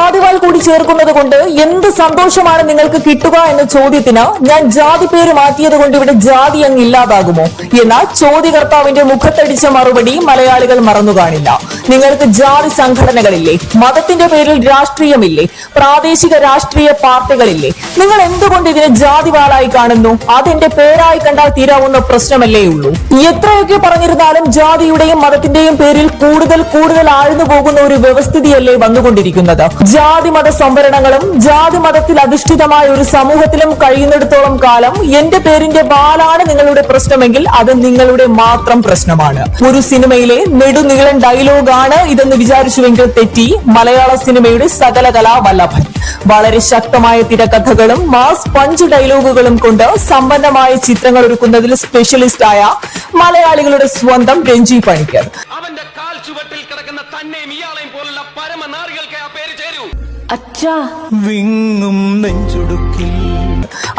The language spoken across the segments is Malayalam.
ജാതിവാൽ കൂടി ചേർക്കുന്നത് കൊണ്ട് എന്ത് സന്തോഷമാണ് നിങ്ങൾക്ക് കിട്ടുക എന്ന ചോദ്യത്തിന് ഞാൻ ജാതി പേര് മാറ്റിയത് കൊണ്ട് ഇവിടെ ജാതി അങ്ങ് ഇല്ലാതാകുമോ എന്ന ചോദ്യകർത്താവിന്റെ മുഖത്തടിച്ച മറുപടി മലയാളികൾ മറന്നു കാണില്ല. നിങ്ങൾക്ക് ജാതി സംഘടനകളില്ലേ? മതത്തിന്റെ പേരിൽ രാഷ്ട്രീയമില്ലേ? പ്രാദേശിക രാഷ്ട്രീയ പാർട്ടികളില്ലേ? നിങ്ങൾ എന്തുകൊണ്ട് ഇതിനെ ജാതിവാലായി കാണുന്നു? അതെന്റെ പേരായി കണ്ടാൽ തീരാവുന്ന പ്രശ്നമല്ലേ ഉള്ളൂ. എത്രയൊക്കെ പറഞ്ഞിരുന്നാലും ജാതിയുടെയും മതത്തിന്റെയും പേരിൽ കൂടുതൽ ആഴ്ന്നു പോകുന്ന ഒരു വ്യവസ്ഥിതിയല്ലേ വന്നുകൊണ്ടിരിക്കുന്നത്. ജാതി മത സംവരണങ്ങളും ജാതി മതത്തിൽ അധിഷ്ഠിതമായ ഒരു സമൂഹത്തിലും കഴിയുന്നിടത്തോളം കാലം എന്റെ പേരിന്റെ വാലാണ് നിങ്ങളുടെ പ്രശ്നമെങ്കിൽ അത് നിങ്ങളുടെ മാത്രം പ്രശ്നമാണ്. ഒരു സിനിമയിലെ നെടുനീളൻ ഡയലോഗാണ് ഇതെന്ന് വിചാരിച്ചുവെങ്കിൽ തെറ്റി. മലയാള സിനിമയുടെ സകല കലാവല്ലഭൻ, വളരെ ശക്തമായ തിരക്കഥകളും മാസ് പഞ്ച് ഡയലോഗുകളും കൊണ്ട് സമ്പന്നമായ ചിത്രങ്ങൾ ഒരുക്കുന്നതിൽ സ്പെഷ്യലിസ്റ്റായ മലയാളികളുടെ സ്വന്തം രഞ്ജി പണിക്കർ. അവന്റെ കാൽ ചുവട്ടിൽ കിടക്കുന്ന തന്നെയും ഇയാളെയും പോലുള്ള പരമനാറികൾക്ക് ആ പേര് ചേരൂ. വിങ്ങും നെഞ്ചുടുക്കിൽ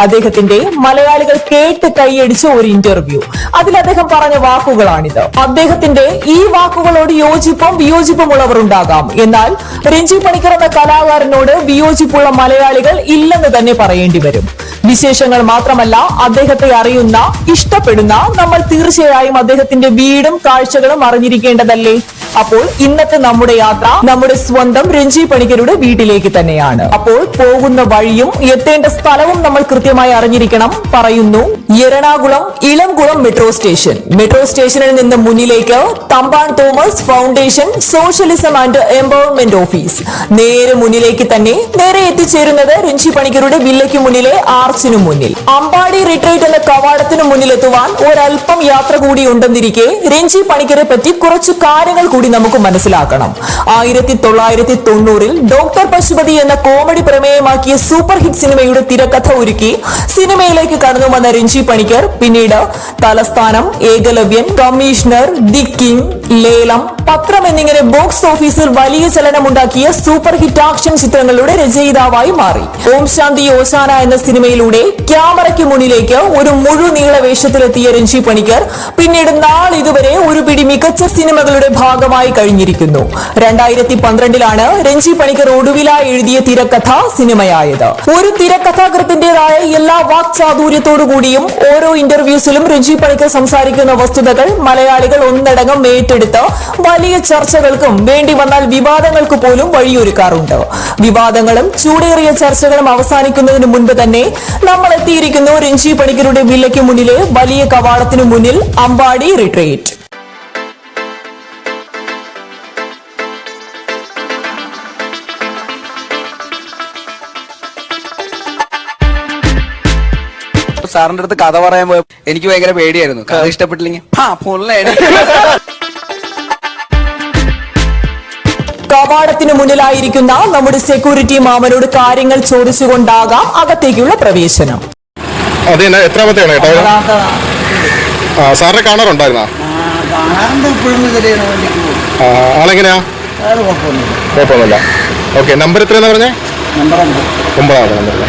അദ്ദേഹത്തിന്റെ മലയാളികൾ കേട്ട് കൈയടിച്ച ഒരു ഇന്റർവ്യൂ. അതിൽ അദ്ദേഹം പറഞ്ഞ വാക്കുകളാണിത്. അദ്ദേഹത്തിന്റെ ഈ വാക്കുകളോട് യോജിപ്പും വിയോജിപ്പും ഉള്ളവർ ഉണ്ടാകാം. എന്നാൽ രഞ്ജി പണിക്കർ എന്ന കലാകാരനോട് വിയോജിപ്പുള്ള മലയാളികൾ ഇല്ലെന്ന് തന്നെ പറയേണ്ടി വരും. വിശേഷങ്ങൾ മാത്രമല്ല, അദ്ദേഹത്തെ അറിയുന്ന, ഇഷ്ടപ്പെടുന്ന നമ്മൾ തീർച്ചയായും അദ്ദേഹത്തിന്റെ വീടും കാഴ്ചകളും അറിഞ്ഞിരിക്കേണ്ടതല്ലേ? അപ്പോൾ ഇന്നത്തെ നമ്മുടെ യാത്ര നമ്മുടെ സ്വന്തം രഞ്ജി പണിക്കരുടെ വീട്ടിലേക്ക് തന്നെയാണ്. അപ്പോൾ പോകുന്ന വഴിയും എത്തേണ്ട സ്ഥലവും നമ്മൾ കൃത്യമായി അറിഞ്ഞിരിക്കണം. പറയുന്നു, Ernakulam Elamkulam metro station. Metro സ്റ്റേഷനിൽ നിന്ന് മുന്നിലേക്ക് Thampan Thomas foundation socialism and empowerment office. നേരെ മുന്നിലേക്ക് തന്നെ നേരെ എത്തിച്ചേരുന്നത് രഞ്ജി പണിക്കരുടെ വില്ലയ്ക്ക് മുന്നിലെ ആർച്ചിനു മുന്നിൽ. അമ്പാടി റിട്രീറ്റ് എന്ന കവാടത്തിനു മുന്നിലെത്തുവാൻ ഒരൽപ്പം യാത്ര കൂടി ഉണ്ടെന്നിരിക്കെ രഞ്ജി പണിക്കരെ പറ്റി കുറച്ചു കാര്യങ്ങൾ കൂടി നമുക്ക് മനസ്സിലാക്കണം. 1990-ൽ ഡോക്ടർ പശുപതി എന്ന കോമഡി പ്രമേയമാക്കിയ സൂപ്പർ ഹിറ്റ് സിനിമയുടെ തിരക്കഥ ഒരുക്കി സിനിമയിലേക്ക് കടന്നു വന്ന രഞ്ജി പണിക്കർ പിന്നീട് തലസ്ഥാനം, ഏകലവ്യൻ, കമ്മീഷണർ, ദി കിങ്, ലേലം, പത്രം എന്നിങ്ങനെ ബോക്സ് ഓഫീസിൽ വലിയ ചലനമുണ്ടാക്കിയ സൂപ്പർ ഹിറ്റ് ആക്ഷൻ ചിത്രങ്ങളുടെ രചയിതാവായി മാറി. ഓം ശാന്തി ഓശാന എന്ന സിനിമയിലൂടെ ക്യാമറയ്ക്ക് മുന്നിലേക്ക് ഒരു മുഴുനീള വേഷത്തിലെത്തിയ രഞ്ജി പണിക്കർ പിന്നീട് നാളിതുവരെ ഒരു പിടി മികച്ച സിനിമകളുടെ ഭാഗമായി കഴിഞ്ഞിരിക്കുന്നു. 2012-ലാണ് രഞ്ജി പണിക്കർ ഒടുവിലായി എഴുതിയ തിരക്കഥ സിനിമയായത്. ഒരു തിരക്കഥാകൃത്തിന്റേതായ എല്ലാ വാക്ചാതുര്യത്തോടുകൂടിയും ഓരോ ഇന്റർവ്യൂസിലും രഞ്ജി പണിക്കർ സംസാരിക്കുന്ന വസ്തുതകൾ മലയാളികൾ ഒന്നടങ്കം ഏറ്റെടുത്ത് വലിയ ചർച്ചകൾക്കും വേണ്ടി വന്നാൽ വിവാദങ്ങൾക്ക് പോലും വഴിയൊരുക്കാറുണ്ട്. വിവാദങ്ങളും ചൂടേറിയ ചർച്ചകളും അവസാനിക്കുന്നതിന് മുൻപ് തന്നെ നമ്മൾ എത്തിയിരിക്കുന്നു രഞ്ജി പണിക്കരുടെ വില്ലയ്ക്ക് മുന്നിലെ വലിയ കവാടത്തിനു മുന്നിൽ, അമ്പാടി റിട്രീറ്റ്. സാറിന്റെ അടുത്ത് കഥ പറയാൻ പോയ എനിക്ക് ഭയങ്കര പേടിയായിരുന്നു. കഥ ഇഷ്ടപ്പെട്ടില്ലെങ്കിൽ കവാടത്തിന് മുന്നിലായിരിക്കുന്ന നമ്മുടെ സെക്യൂരിറ്റി മാമനോട് കാര്യങ്ങൾ ചോദിച്ചുകൊണ്ടാകാം അകത്തേക്കുള്ള പ്രവേശനം. അതെ, എത്രാമത്തെയാണ് കേട്ടോ? സാറിനെ കാണാറുണ്ടായിരുന്നോ? ആളെങ്ങനെയാ? കുഴപ്പമൊന്നുമില്ല. ഓക്കെ, നമ്പർ എത്രയാണെന്ന് പറഞ്ഞേ? 9 നമ്പർ.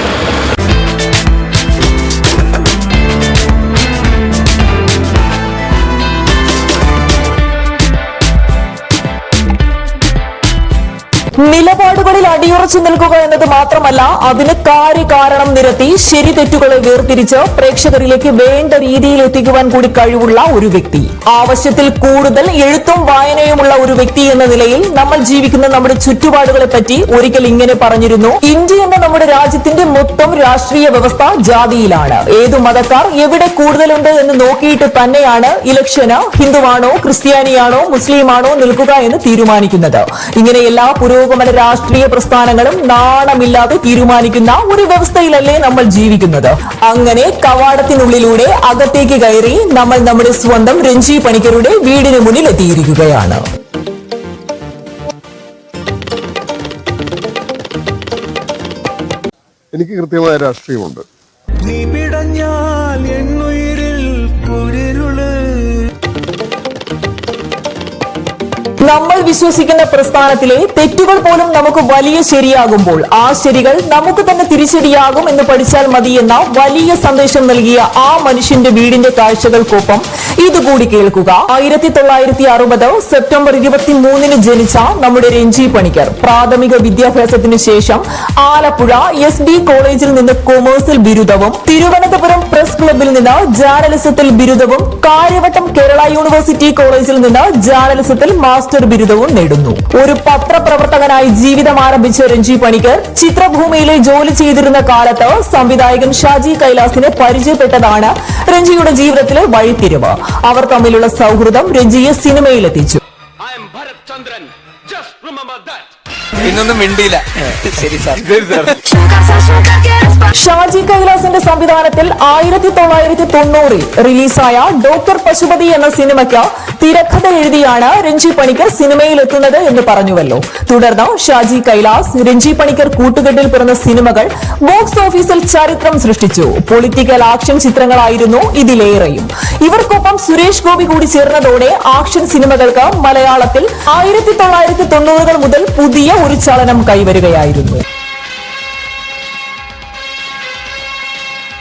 നിലപാടുകളിൽ അടിയുറച്ചു നിൽക്കുക എന്നത് മാത്രമല്ല, അതിന് കാര്യകാരണം നിരത്തി ശരി തെറ്റുകളെ വേർതിരിച്ച് പ്രേക്ഷകരിലേക്ക് വേണ്ട രീതിയിൽ എത്തിക്കുവാൻ കൂടി കഴിവുള്ള ഒരു വ്യക്തി. ആവശ്യത്തിൽ കൂടുതൽ എഴുത്തും വായനയുമുള്ള ഒരു വ്യക്തി എന്ന നിലയിൽ നമ്മൾ ജീവിക്കുന്ന നമ്മുടെ ചുറ്റുപാടുകളെ പറ്റി ഒരിക്കൽ ഇങ്ങനെ പറഞ്ഞിരുന്നു: ഇന്ത്യ എന്ന നമ്മുടെ രാജ്യത്തിന്റെ മൊത്തം രാഷ്ട്രീയ വ്യവസ്ഥ ജാതിയിലാണ്. ഏതു മതക്കാർ എവിടെ കൂടുതലുണ്ട് എന്ന് നോക്കിയിട്ട് തന്നെയാണ് ഇലക്ഷന് ഹിന്ദുവാണോ ക്രിസ്ത്യാനിയാണോ മുസ്ലിമാണോ നിൽക്കുക എന്ന് തീരുമാനിക്കുന്നത്. ഇങ്ങനെ എല്ലാ പുരോഗമന രാഷ്ട്രീയ പ്രസ്ഥാനങ്ങളും നാണമില്ലാതെ തീരുമാനിക്കുന്ന ഒരു വ്യവസ്ഥയിലല്ലേ നമ്മൾ ജീവിക്കുന്നത്. അങ്ങനെ കവാടത്തിനുള്ളിലൂടെ അകത്തേക്ക് കയറി നമ്മൾ നമ്മുടെ സ്വന്തം രഞ്ജി പണിക്കരുടെ വീടിന് മുന്നിൽ എത്തിയിരിക്കുകയാണ്. എനിക്ക് കൃത്യമായ രാഷ്ട്രീയമുണ്ട്. നമ്മൾ വിശ്വസിക്കുന്ന പ്രസ്ഥാനത്തിലെ തെറ്റുകൾ പോലും നമുക്ക് വലിയ ശരിയാകുമ്പോൾ ആ ശരികൾ നമുക്ക് തന്നെ തിരിച്ചടിയാകും എന്ന് പഠിച്ചാൽ മതി എന്ന വലിയ സന്ദേശം നൽകിയ ആ മനുഷ്യന്റെ വീടിന്റെ കാഴ്ചകൾക്കൊപ്പം ഇതുകൂടി കേൾക്കുക. 1960 സെപ്റ്റംബർ 23 ജനിച്ച നമ്മുടെ രഞ്ജി പണിക്കർ പ്രാഥമിക വിദ്യാഭ്യാസത്തിന് ശേഷം ആലപ്പുഴ SD കോളേജിൽ നിന്ന് കൊമേഴ്സിൽ ബിരുദവും, തിരുവനന്തപുരം പ്രസ് ക്ലബിൽ നിന്ന് ജേർണലിസത്തിൽ ബിരുദവും, കാര്യവട്ടം കേരള യൂണിവേഴ്സിറ്റി കോളേജിൽ നിന്ന് ജേർണലിസത്തിൽ മാസ്റ്റർ ബിരുദവും നേടുന്നു. ഒരു പത്രപ്രവർത്തകനായി ജീവിതം ആരംഭിച്ച രഞ്ജി പണിക്കർ ചിത്രഭൂമിയിലെ ജോലി ചെയ്തിരുന്ന കാലത്ത് സംവിധായകൻ ഷാജി കൈലാസിനെ പരിചയപ്പെട്ടതാണ് രഞ്ജിയുടെ ജീവിതത്തിലെ വഴിത്തിരിവ്. അവർ തമ്മിലുള്ള സൗഹൃദം രഞ്ജിയെ സിനിമയിലെത്തിച്ചു. I am Bharat Chandran. Just remember that. പിന്നൊന്നും മിണ്ടിയില്ല. ശരി സാർ. ഷാജി കൈലാസിന്റെ സംവിധാനത്തിൽ 1990 റിലീസായ ഡോക്ടർ പശുപതി എന്ന സിനിമയ്ക്ക് തിരക്കഥ എഴുതിയാണ് രഞ്ജി പണിക്കർ സിനിമയിൽ എത്തുന്നത് എന്ന് പറഞ്ഞുവല്ലോ. തുടർന്ന് ഷാജി കൈലാസ്, രഞ്ജി പണിക്കർ കൂട്ടുകെട്ടിൽ പിറന്ന സിനിമകൾ ബോക്സ് ഓഫീസിൽ ചരിത്രം സൃഷ്ടിച്ചു. പൊളിറ്റിക്കൽ ആക്ഷൻ ചിത്രങ്ങളായിരുന്നു ഇതിലേറെയും. ഇവർക്കൊപ്പം സുരേഷ് ഗോപി കൂടി ചേർന്നതോടെ ആക്ഷൻ സിനിമകൾക്ക് മലയാളത്തിൽ 1990 മുതൽ പുതിയ ഒരു ചലനം കൈവരുകയായിരുന്നു.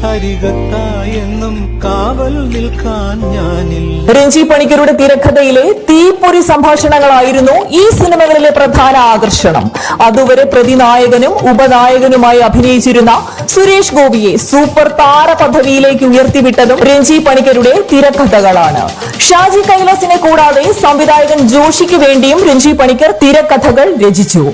അരികത്തായെന്നും കാവൽ നിൽക്കാൻ ഞാനില്ല. രഞ്ജി പണിക്കരുടെ തിരക്കഥയിലെ തീപ്പൊരി സംഭാഷണങ്ങളായിരുന്നു ഈ സിനിമകളിലെ പ്രധാന ആകർഷണം. അതുവരെ പ്രതിനായകനും ഉപനായകനുമായി അഭിനയിച്ചിരുന്ന സുരേഷ് ഗോപിയെ സൂപ്പർ താര പദവിയിലേക്ക് ഉയർത്തിവിട്ടതും രഞ്ജി പണിക്കരുടെ തിരക്കഥകളാണ്. ഷാജി കൈലാസിനെ കൂടാതെ സംവിധായകൻ ജോഷിക്ക് വേണ്ടിയും രഞ്ജി പണിക്കർ തിരക്കഥകൾ രചിച്ചു.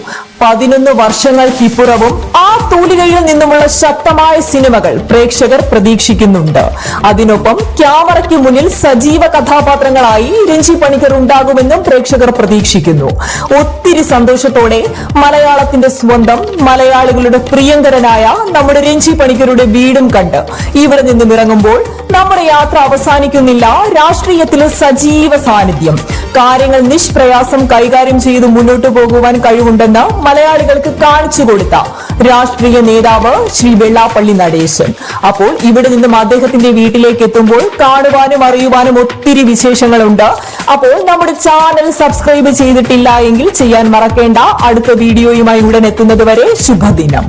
11 വർഷങ്ങൾക്കിപ്പുറവും ആ തൂലികയിൽ നിന്നുമുള്ള ശക്തമായ സിനിമകൾ പ്രേക്ഷകർ പ്രതീക്ഷിക്കുന്നുണ്ട്. അതിനൊപ്പം ക്യാമറയ്ക്ക് മുന്നിൽ സജീവ കഥാപാത്രങ്ങളായി രഞ്ജി പണിക്കർ ഉണ്ടാകുമെന്നും പ്രേക്ഷകർ പ്രതീക്ഷിക്കുന്നു. ഒത്തിരി സന്തോഷത്തോടെ മലയാളത്തിന്റെ സ്വന്തം, മലയാളികളുടെ പ്രിയങ്കരനായ നമ്മുടെ രഞ്ജി പണിക്കരുടെ വീടും കണ്ട് ഇവിടെ നിന്നും ഇറങ്ങുമ്പോൾ നമ്മുടെ യാത്ര അവസാനിക്കുന്നില്ല. രാഷ്ട്രീയത്തിലെ സജീവ സാന്നിധ്യം, കാര്യങ്ങൾ നിഷ്പ്രയാസം കൈകാര്യം ചെയ്ത് മുന്നോട്ട് പോകുവാൻ കഴിവുണ്ടെന്ന് മലയാളികൾക്ക് കാണിച്ചു കൊടുത്ത രാഷ്ട്രീയ നേതാവ് ശ്രീ വെള്ളാപ്പള്ളി നടേശൻ. അപ്പോൾ ഇവിടെ നിന്നും അദ്ദേഹത്തിന്റെ വീട്ടിലേക്ക് എത്തുമ്പോൾ കാണുവാനും അറിയുവാനും ഒത്തിരി വിശേഷങ്ങളുണ്ട്. അപ്പോൾ നമ്മുടെ ചാനൽ സബ്സ്ക്രൈബ് ചെയ്തിട്ടില്ല എങ്കിൽ ചെയ്യാൻ മറക്കേണ്ട. അടുത്ത വീഡിയോയുമായി ഉടൻ എത്തുന്നത് വരെ ശുഭദിനം.